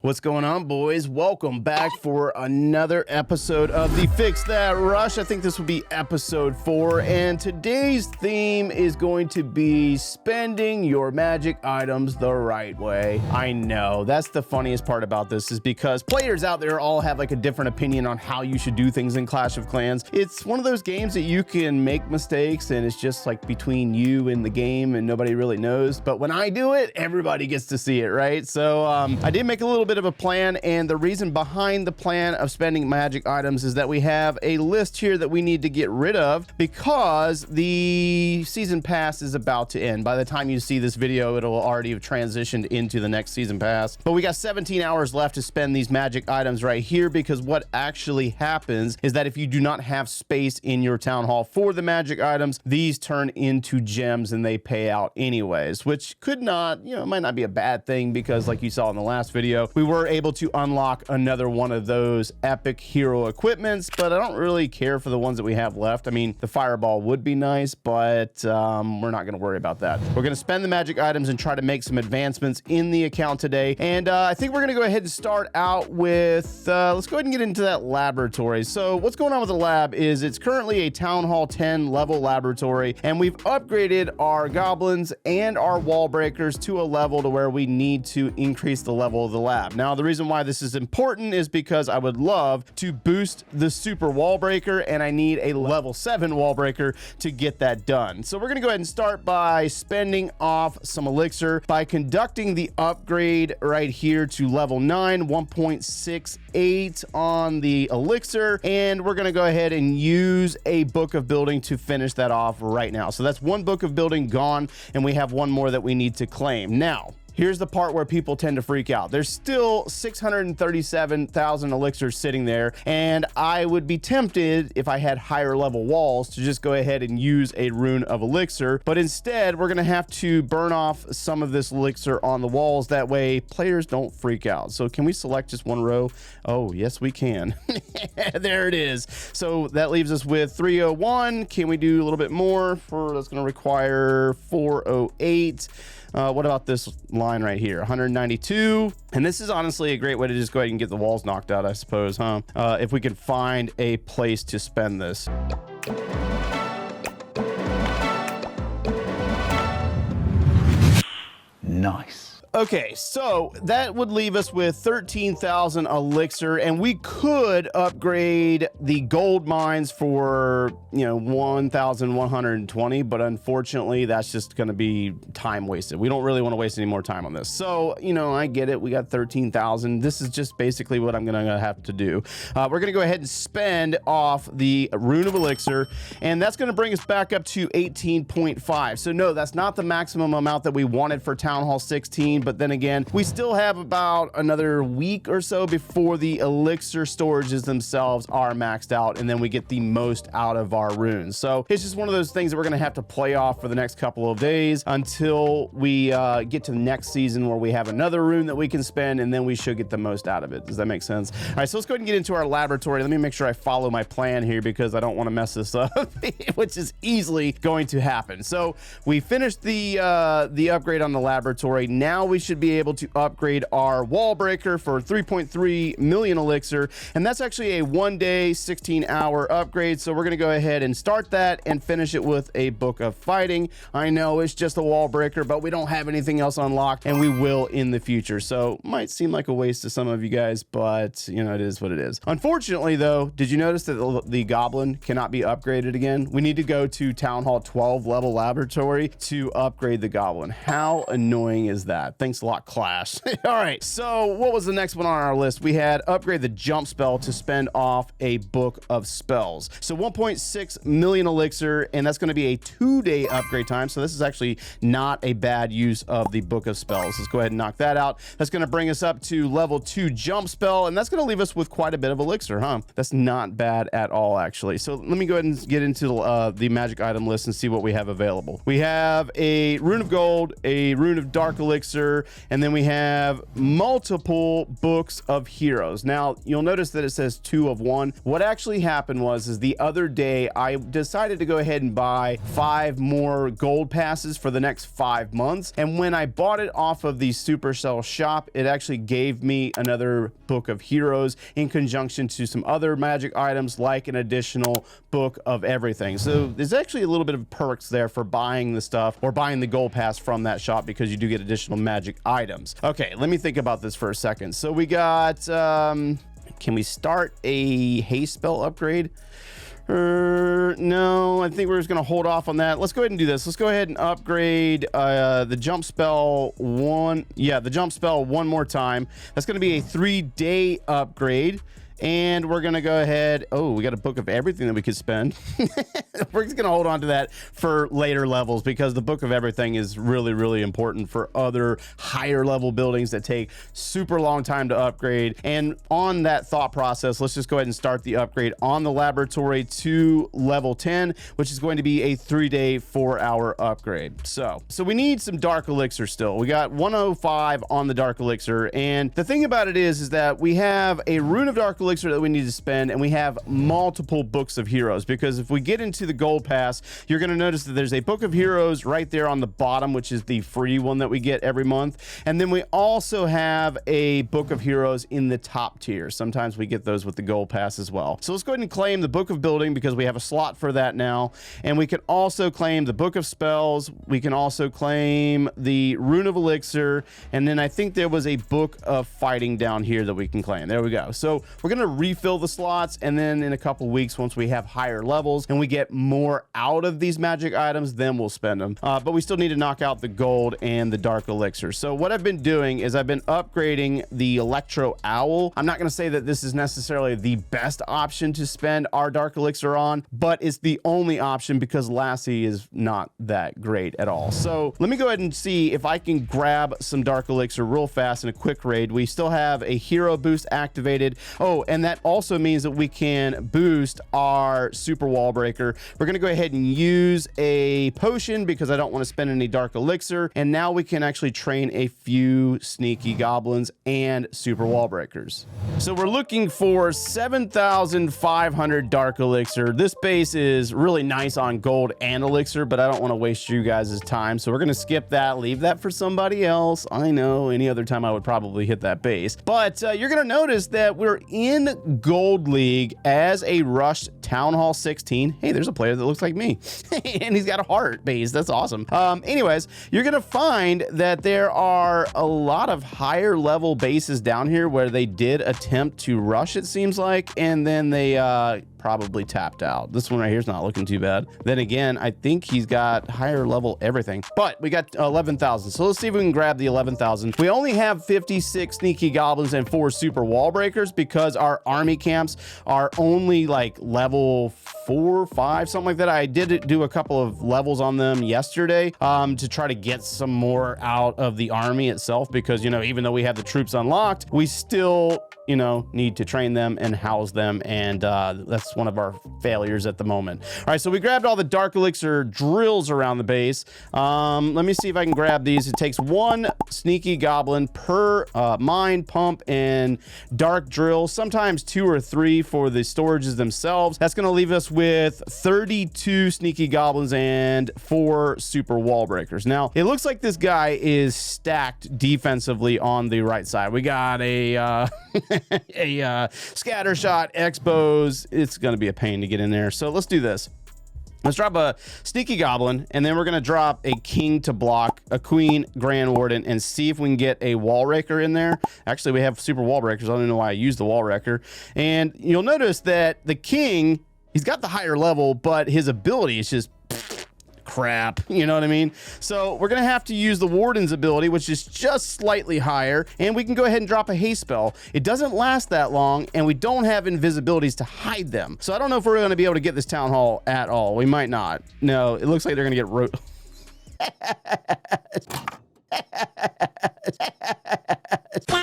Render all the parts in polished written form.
What's going on, boys? Welcome back for another episode of the Fix That Rush. I think this will be episode 4, and today's theme is going to be spending your magic items the right way. I know, that's the funniest part about this, is because players out there all have like a different opinion on how you should do things in Clash of Clans. It's one of those games that you can make mistakes and it's just like between you and the game and nobody really knows. But when I do it, everybody gets to see it, right? So I did make a little bit of a plan, and the reason behind the plan of spending magic items is that we have a list here that we need to get rid of because the season pass is about to end. By the time you see this video, it'll already have transitioned into the next season pass. But we got 17 hours left to spend these magic items right here, because what actually happens is that if you do not have space in your town hall for the magic items, these turn into gems and they pay out anyways, which could not, it might not be a bad thing, because like you saw in the last video, we were able to unlock another one of those epic hero equipments, but I don't really care for the ones that we have left. I mean, the fireball would be nice, but we're not going to worry about that. We're going to spend the magic items and try to make some advancements in the account today. And I think we're going to go ahead and start out with, let's go ahead and get into that laboratory. So what's going on with the lab is it's currently a Town Hall 10 level laboratory, and we've upgraded our goblins and our wall breakers to a level to where we need to increase the level of the lab. Now, the reason why this is important is because I would love to boost the super wall breaker, and I need a level 7 wall breaker to get that done. So we're going to go ahead and start by spending off some elixir by conducting the upgrade right here to level 9, 1.68 on the elixir, and we're going to go ahead and use a book of building to finish that off right now. So that's one book of building gone, and we have one more that we need to claim. Now, here's the part where people tend to freak out. There's still 637,000 elixirs sitting there, and I would be tempted, if I had higher level walls, to just go ahead and use a Rune of Elixir. But instead, we're gonna have to burn off some of this elixir on the walls. That way, players don't freak out. So can we select just one row? Oh, yes, we can. There it is. So that leaves us with 301. Can we do a little bit more? That's gonna require 408. What about this line right here? 192. And this is honestly a great way to just go ahead and get the walls knocked out, I suppose, huh? If we can find a place to spend this. Nice. Okay, so that would leave us with 13,000 elixir, and we could upgrade the gold mines for, 1,120, but unfortunately, that's just going to be time wasted. We don't really want to waste any more time on this. So, I get it. We got 13,000. This is just basically what I'm going to have to do. We're going to go ahead and spend off the Rune of Elixir, and that's going to bring us back up to 18.5. So no, that's not the maximum amount that we wanted for Town Hall 16. But then again, we still have about another week or so before the elixir storages themselves are maxed out, and then we get the most out of our runes. So it's just one of those things that we're going to have to play off for the next couple of days until we get to the next season where we have another rune that we can spend, and then we should get the most out of it. Does that make sense? All right, so let's go ahead and get into our laboratory. Let me make sure I follow my plan here, because I don't want to mess this up, which is easily going to happen. So we finished the upgrade on the laboratory. Now we should be able to upgrade our wall breaker for 3.3 million elixir, and that's actually a 1-day 16-hour upgrade. So we're going to go ahead and start that and finish it with a book of fighting. I know it's just a wall breaker, but we don't have anything else unlocked, and we will in the future. So might seem like a waste to some of you guys, but it is what it is. Unfortunately though, did you notice that the goblin cannot be upgraded again? We need to go to Town Hall 12 level laboratory to upgrade the goblin. How annoying is that? Thanks a lot, Clash. All right, so what was the next one on our list? We had upgrade the jump spell to spend off a book of spells. So 1.6 million elixir, and that's going to be a 2-day upgrade time. So this is actually not a bad use of the book of spells. Let's go ahead and knock that out. That's going to bring us up to level 2 jump spell, and that's going to leave us with quite a bit of elixir, huh? That's not bad at all, actually. So let me go ahead and get into the magic item list and see what we have available. We have a Rune of Gold, a Rune of Dark Elixir, elixir, and then we have multiple books of heroes. Now, you'll notice that it says 2 of 1. What actually happened was the other day I decided to go ahead and buy 5 more gold passes for the next 5 months. And when I bought it off of the Supercell shop, it actually gave me another book of heroes in conjunction to some other magic items like an additional book of everything. So there's actually a little bit of perks there for buying the stuff or buying the gold pass from that shop, because you do get additional magic items. Okay, let me think about this for a second. So we got, can we start a haste spell upgrade? No, I think we're just gonna hold off on that. Let's go ahead and do this. Let's go ahead and upgrade the jump spell one more time. That's gonna be a 3-day upgrade. And we're gonna go ahead. Oh, we got a book of everything that we could spend. We're just gonna hold on to that for later levels, because the book of everything is really, really important for other higher level buildings that take super long time to upgrade. And on that thought process, let's just go ahead and start the upgrade on the laboratory to level 10, which is going to be a 3-day, 4-hour upgrade. So we need some dark elixir still. We got 105 on the dark elixir. And the thing about it is that we have a rune of dark elixir that we need to spend, and we have multiple books of heroes, because if we get into the gold pass, you're going to notice that there's a book of heroes right there on the bottom, which is the free one that we get every month. And then we also have a book of heroes in the top tier. Sometimes we get those with the gold pass as well. So let's go ahead and claim the book of building, because we have a slot for that now. And we can also claim the book of spells. We can also claim the rune of elixir. And then I think there was a book of fighting down here that we can claim. There we go. So we're going to refill the slots, and then in a couple weeks, once we have higher levels and we get more out of these magic items, then we'll spend them. But we still need to knock out the gold and the dark elixir. So what I've been doing is I've been upgrading the electro owl. I'm not going to say that this is necessarily the best option to spend our dark elixir on, but it's the only option, because Lassie is not that great at all. So let me go ahead and see if I can grab some dark elixir real fast in a quick raid. We still have a hero boost activated. Oh, and that also means that we can boost our super wall breaker. We're going to go ahead and use a potion, because I don't want to spend any dark elixir. And now we can actually train a few sneaky goblins and super wall breakers. So we're looking for 7,500 dark elixir. This base is really nice on gold and elixir, but I don't want to waste you guys' time. So we're going to skip that, leave that for somebody else. I know any other time I would probably hit that base, but you're going to notice that we're in Gold League as a Rush Town Hall 16. Hey, there's a player that looks like me and he's got a heart base. That's awesome. Anyways, you're gonna find that there are a lot of higher level bases down here where they did attempt to rush, it seems like, and then they probably tapped out. This one right here is not looking too bad. Then again, I think he's got higher level everything, but we got 11,000. So let's see if we can grab the 11,000. We only have 56 sneaky goblins and 4 super wall breakers, because our army camps are only like level 4, 5, something like that. I did do a couple of levels on them yesterday to try to get some more out of the army itself, because, you know, even though we have the troops unlocked, we still, you know, need to train them and house them, and that's one of our failures at the moment. All right, so we grabbed all the dark elixir drills around the base. Let me see if I can grab these. It takes 1 sneaky goblin per mine, pump, and dark drill, sometimes 2 or 3 for the storages themselves. That's going to leave us with 32 sneaky goblins and 4 super wall breakers. Now, it looks like this guy is stacked defensively on the right side. We got a scatter shot, expos. It's going to be a pain to get in there. So let's do this. Let's drop a sneaky goblin, and then we're going to drop a king to block, a queen, grand warden, and see if we can get a wall raker in there. Actually, we have super wall breakers. I don't know why I used the wall raker. And you'll notice that the king, he's got the higher level, but his ability is just crap, you know what I mean? So we're gonna have to use the warden's ability, which is just slightly higher, and we can go ahead and drop a haste spell. It doesn't last that long, and we don't have invisibilities to hide them. So I don't know if we're gonna be able to get this town hall at all. We might not. No, it looks like they're gonna get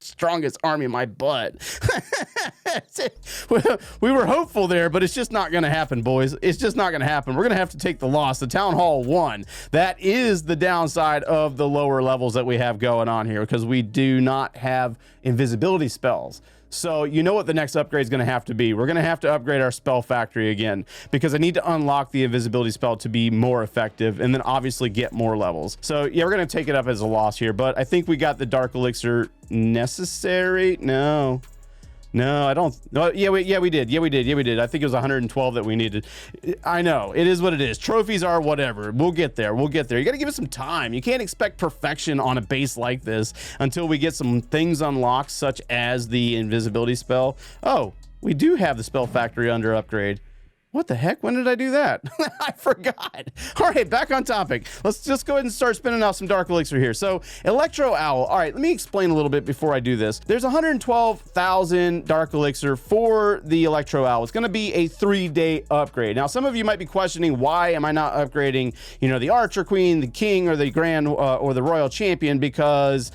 strongest army in my butt. We were hopeful there, but it's just not going to happen, boys. It's just not going to happen. We're going to have to take the loss. The Town Hall 1. That is the downside of the lower levels that we have going on here, because we do not have invisibility spells. So you know what the next upgrade is going to have to be. We're going to have to upgrade our spell factory again, because I need to unlock the invisibility spell to be more effective, and then obviously get more levels. So yeah, we're going to take it up as a loss here, but I think we got the dark elixir necessary. No, I don't. No, yeah, we did. Yeah, we did. I think it was 112 that we needed. I know. It is what it is. Trophies are whatever. We'll get there. You got to give it some time. You can't expect perfection on a base like this until we get some things unlocked, such as the invisibility spell. Oh, we do have the spell factory under upgrade. What the heck? When did I do that? I forgot. All right, back on topic. Let's just go ahead and start spinning out some dark elixir here. So Electro Owl. All right, let me explain a little bit before I do this. There's 112,000 dark elixir for the Electro Owl. It's going to be a 3-day upgrade. Now, some of you might be questioning, why am I not upgrading, you know, the Archer Queen, the King, or the Grand or the Royal Champion? Because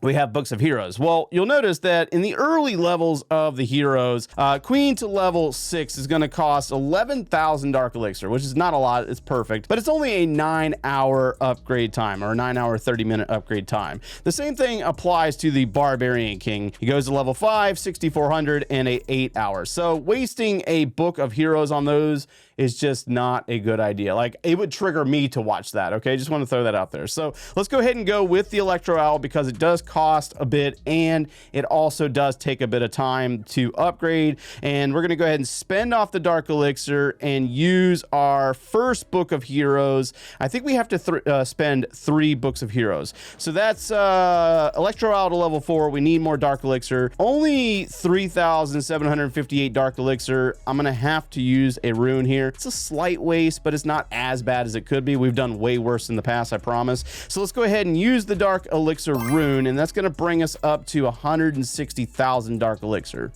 we have Books of Heroes. Well, you'll notice that in the early levels of the heroes, Queen to level 6 is going to cost 11,000 dark elixir, which is not a lot. It's perfect, but it's only a 9-hour upgrade time, or a 9-hour 30-minute upgrade time. The same thing applies to the Barbarian King. He goes to level 5, 6,400, and 8 hours. So wasting a Book of Heroes on those is just not a good idea. Like, it would trigger me to watch that. Okay, just want to throw that out there. So let's go ahead and go with the Electro Owl, because it does cost a bit, and it also does take a bit of time to upgrade. And we're going to go ahead and spend off the dark elixir and use our first Book of Heroes. I think we have to spend 3 Books of Heroes. So that's Electro Owl to level 4. We need more dark elixir. Only 3,758 dark elixir. I'm going to have to use a rune here. It's a slight waste, but it's not as bad as it could be. We've done way worse in the past, I promise. So let's go ahead and use the dark elixir rune, and that's going to bring us up to 160,000 dark elixir.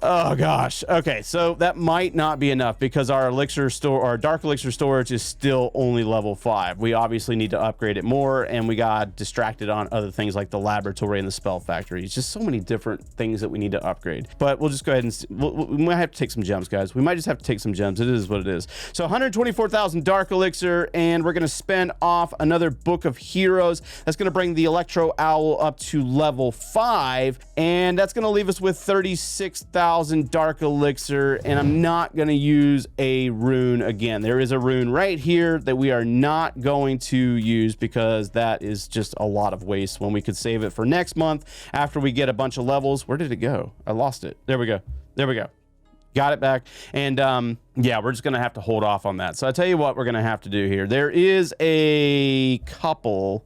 Oh gosh. Okay, so that might not be enough, because our dark elixir storage is still only level 5. We obviously need to upgrade it more, and we got distracted on other things like the laboratory and the spell factory. It's just so many different things that we need to upgrade. But we'll just go ahead and we might have to take some gems, guys. We might just have to take some gems. It is what it is. So 124,000 dark elixir, and we're going to spend off another Book of Heroes. That's going to bring the Electro Owl up to level 5, and that's going to leave us with 36,000 dark elixir, and I'm not going to use a rune again. There is a rune right here that we are not going to use, because that is just a lot of waste when we could save it for next month after we get a bunch of levels. Where did it go? I lost it. There we go. Got it back. And yeah, we're just gonna have to hold off on that. So I'll tell you what we're gonna have to do here. There is a couple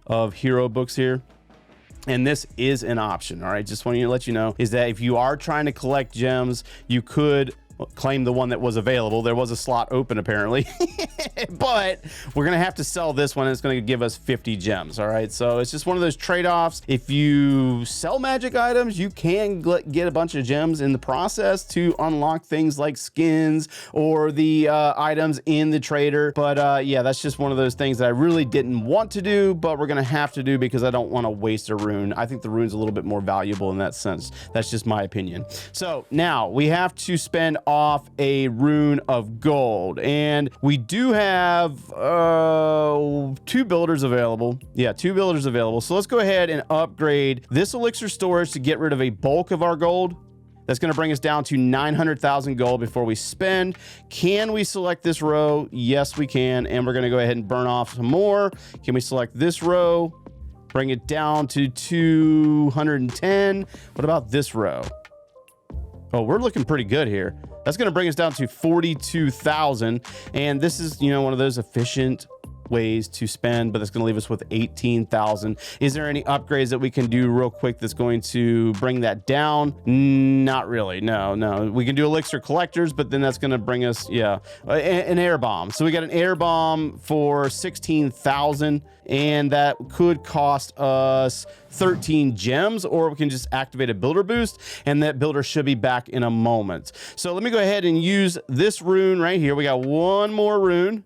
of hero books here, and this is an option. All right, just wanted to let you know is that if you are trying to collect gems, you could claim the one that was available. There was a slot open apparently, but we're gonna have to sell this one. It's gonna give us 50 gems. All right, so it's just one of those trade-offs. If you sell magic items, you can get a bunch of gems in the process to unlock things like skins or the items in the trader. But yeah, that's just one of those things that I really didn't want to do, but we're gonna have to do, because I don't want to waste a rune. I think the rune's a little bit more valuable in that sense. That's just my opinion. So now we have to spend off a Rune of Gold, and we do have 2 builders available. Yeah, 2 builders available. So let's go ahead and upgrade this elixir storage to get rid of a bulk of our gold. That's going to bring us down to 900,000 gold before we spend. Can we select this row? Yes, we can. And we're going to go ahead and burn off some more. Can we select this row? Bring it down to 210. What about this row? Oh, we're looking pretty good here. That's going to bring us down to 42,000. And this is, you know, one of those efficient ways to spend, but that's going to leave us with 18,000. Is there any upgrades that we can do real quick that's going to bring that down? Not really. No. We can do elixir collectors, but then that's going to bring us, yeah, an air bomb. So we got an air bomb for 16,000, and that could cost us 13 gems, or we can just activate a builder boost, and that builder should be back in a moment. So let me go ahead and use this rune right here. We got one more rune.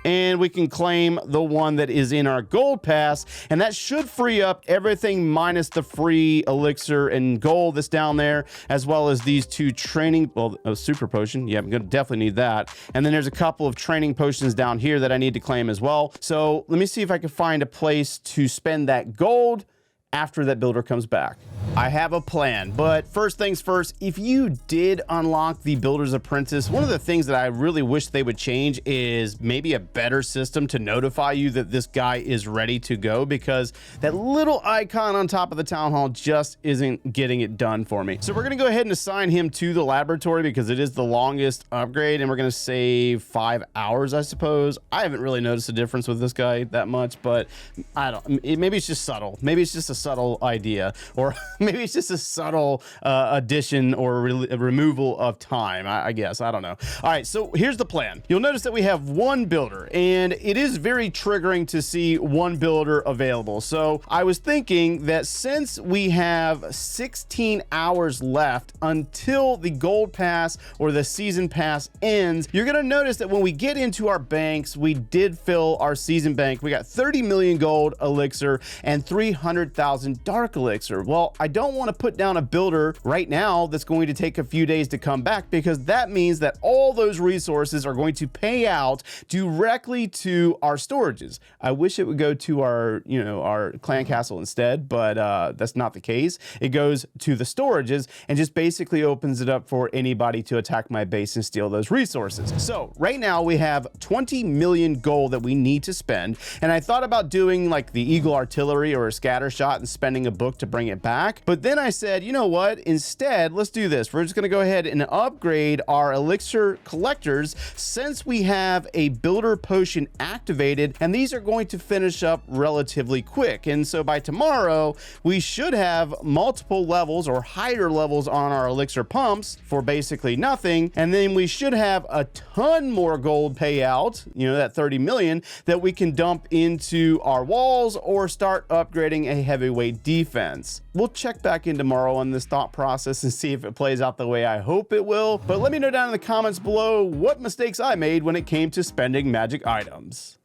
and we can claim the one that is in our gold pass, and that should free up everything minus the free elixir and gold that's down there, as well as these two training, well, a super potion. Yeah, I'm gonna definitely need that. And then there's a couple of training potions down here that I need to claim as well. So let me see if I can find a place to spend that gold after that builder comes back. I have a plan, but first things first, if you did unlock the Builder's Apprentice, one of the things that I really wish they would change is maybe a better system to notify you that this guy is ready to go, because that little icon on top of the town hall just isn't getting it done for me. So we're gonna go ahead and assign him to the laboratory because it is the longest upgrade, and we're gonna save 5 hours, I suppose. I haven't really noticed a difference with this guy that much, but I don't, maybe it's just subtle. Maybe it's just a subtle idea, or maybe it's just a subtle addition or removal of time, I guess. I don't know. All right, so here's the plan. You'll notice that we have one builder, and it is very triggering to see one builder available. So I was thinking that since we have 16 hours left until the gold pass or the season pass ends, you're gonna notice that when we get into our banks, we did fill our season bank. We got 30 million gold elixir and 300,000 dark elixir. Well, I don't want to put down a builder right now that's going to take a few days to come back, because that means that all those resources are going to pay out directly to our storages. I wish it would go to our, you know, our clan castle instead, but that's not the case. It goes to the storages and just basically opens it up for anybody to attack my base and steal those resources. So right now we have 20 million gold that we need to spend, and I thought about doing like the Eagle Artillery or a scatter shot and spending a book to bring it back. But then I said, you know what? Instead, let's do this. We're just going to go ahead and upgrade our elixir collectors, since we have a builder potion activated, and these are going to finish up relatively quick. And so by tomorrow, we should have multiple levels or higher levels on our elixir pumps for basically nothing. And then we should have a ton more gold payout, you know, that 30 million that we can dump into our walls or start upgrading a heavyweight defense. We'll check back in tomorrow on this thought process and see if it plays out the way I hope it will. But let me know down in the comments below what mistakes I made when it came to spending magic items.